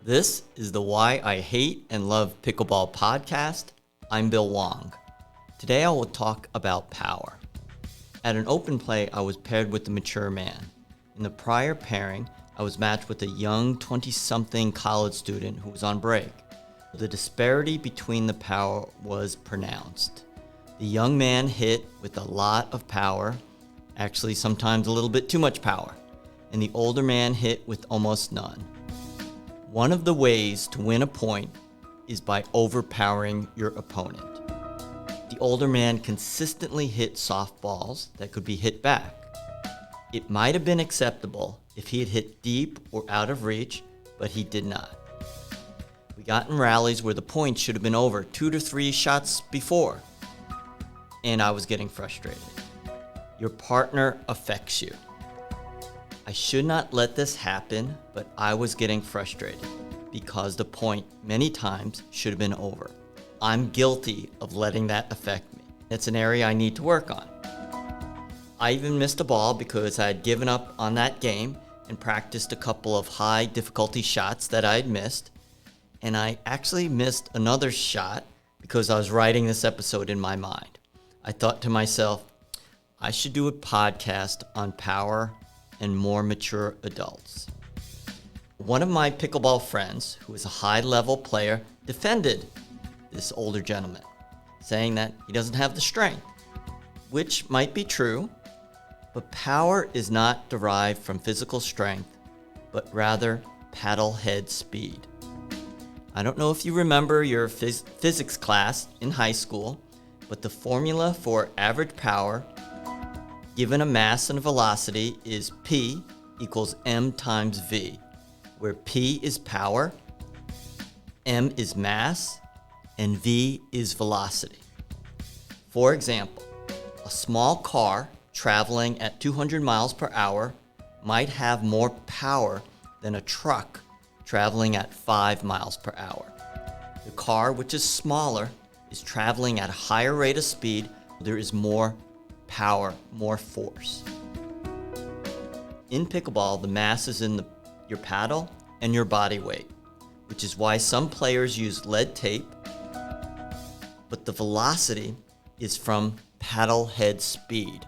This is the Why I Hate and Love Pickleball podcast. I'm Bill Wong. Today I will talk about power. At an open play, I was paired with a mature man. In the prior pairing, I was matched with a young 20-something college student who was on break. The disparity between the power was pronounced. The young man hit with a lot of power, actually sometimes a little bit too much power, and the older man hit with almost none. One of the ways to win a point is by overpowering your opponent. The older man consistently hit softballs that could be hit back. It might have been acceptable if he had hit deep or out of reach, but he did not. We got in rallies where the point should have been over 2 to 3 shots before, and I was getting frustrated. Your partner affects you. I should not let this happen, but I was getting frustrated because the point many times should have been over. I'm guilty of letting that affect me. It's an area I need to work on. I even missed a ball because I had given up on that game and practiced a couple of high difficulty shots that I had missed. And I actually missed another shot because I was writing this episode in my mind. I thought to myself, I should do a podcast on power and more mature adults. One of my pickleball friends, who is a high-level player, defended this older gentleman, saying that he doesn't have the strength, which might be true, but power is not derived from physical strength, but rather paddle head speed. I don't know if you remember your physics class in high school, but the formula for average power given a mass and a velocity is P equals M times V, where P is power, M is mass, and V is velocity. For example, a small car traveling at 200 miles per hour might have more power than a truck traveling at 5 miles per hour. The car, which is smaller, is traveling at a higher rate of speed. There is more power, more force. In pickleball, the mass is in your paddle and your body weight, which is why some players use lead tape, but the velocity is from paddle head speed.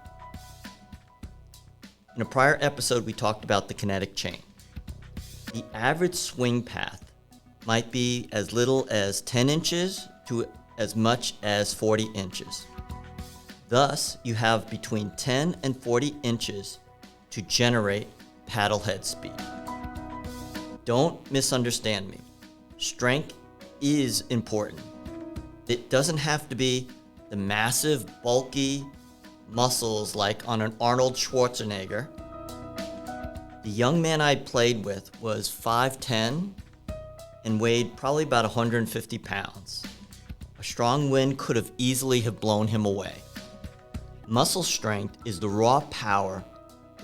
In a prior episode, we talked about the kinetic chain. The average swing path might be as little as 10 inches to as much as 40 inches. Thus, you have between 10 and 40 inches to generate paddle head speed. Don't misunderstand me. Strength is important. It doesn't have to be the massive, bulky muscles like on an Arnold Schwarzenegger. The young man I played with was 5'10" and weighed probably about 150 pounds. A strong wind could have easily blown him away. Muscle strength is the raw power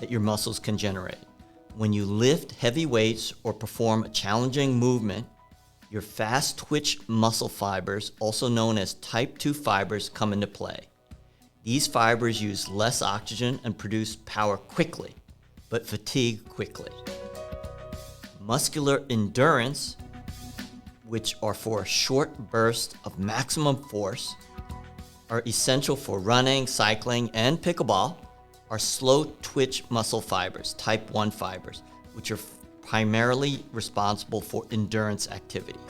that your muscles can generate. When you lift heavy weights or perform a challenging movement, your fast twitch muscle fibers, also known as type 2 fibers, come into play. These fibers use less oxygen and produce power quickly, but fatigue quickly. Muscular endurance, which are for a short burst of maximum force, are essential for running, cycling, and pickleball, are slow twitch muscle fibers, type 1 fibers, which are primarily responsible for endurance activities.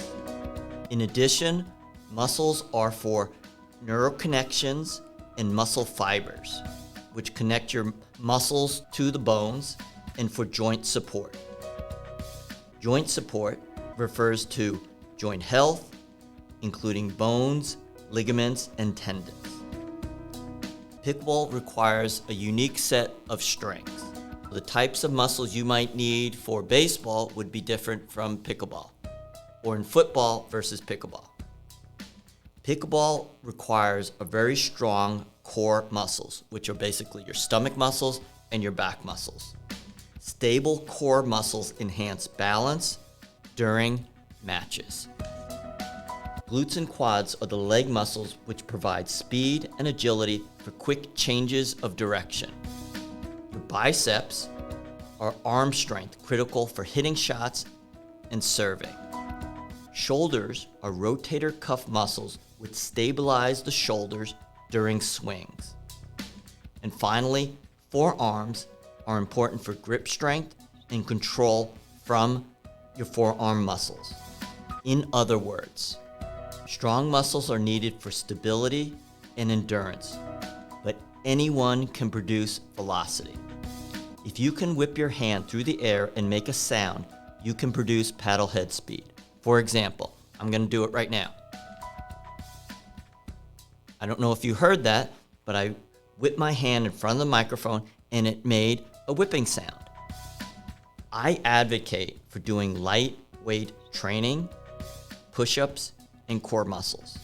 In addition, muscles are for neuroconnections and muscle fibers, which connect your muscles to the bones, and for joint support. Joint support refers to joint health, including bones, ligaments, and tendons. Pickleball requires a unique set of strengths. The types of muscles you might need for baseball would be different from pickleball, or in football versus pickleball. Pickleball requires a very strong core muscles, which are basically your stomach muscles and your back muscles. Stable core muscles enhance balance during matches. Glutes and quads are the leg muscles which provide speed and agility for quick changes of direction. Your biceps are arm strength, critical for hitting shots and serving. Shoulders are rotator cuff muscles which stabilize the shoulders during swings. And finally, forearms are important for grip strength and control from your forearm muscles. In other words, strong muscles are needed for stability and endurance, but anyone can produce velocity. If you can whip your hand through the air and make a sound, you can produce paddle head speed. For example, I'm going to do it right now. I don't know if you heard that, but I whipped my hand in front of the microphone and it made a whipping sound. I advocate for doing lightweight training, push-ups, and core muscles.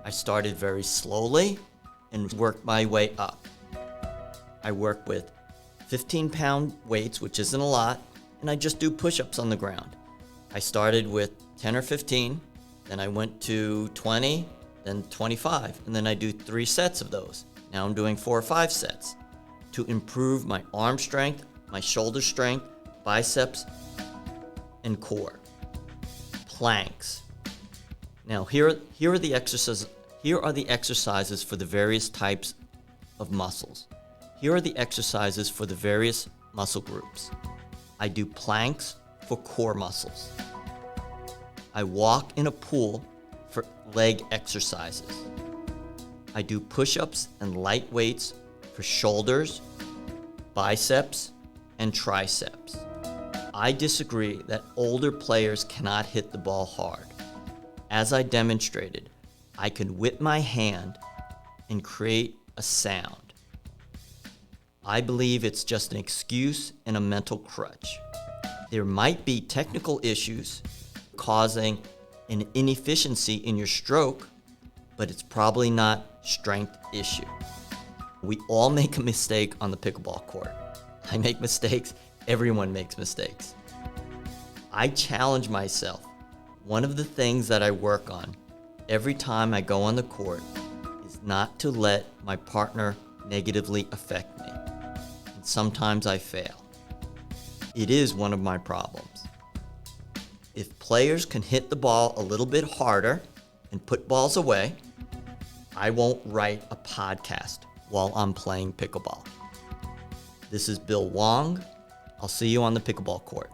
I started very slowly and worked my way up. I work with 15-pound weights, which isn't a lot, and I just do push-ups on the ground. I started with 10 or 15, then I went to 20, then 25, and then I do 3 sets of those. Now I'm doing 4 or 5 sets to improve my arm strength, my shoulder strength, biceps, and core. Planks. Now here are the exercises for the various types of muscles. Here are the exercises for the various muscle groups. I do planks for core muscles. I walk in a pool for leg exercises. I do push-ups and light weights for shoulders, biceps, and triceps. I disagree that older players cannot hit the ball hard. As I demonstrated, I can whip my hand and create a sound. I believe it's just an excuse and a mental crutch. There might be technical issues causing an inefficiency in your stroke, but it's probably not strength issue. We all make a mistake on the pickleball court. I make mistakes, everyone makes mistakes. I challenge myself. One of the things that I work on every time I go on the court is not to let my partner negatively affect me. And sometimes I fail. It is one of my problems. If players can hit the ball a little bit harder and put balls away, I won't write a podcast while I'm playing pickleball. This is Bill Wong. I'll see you on the pickleball court.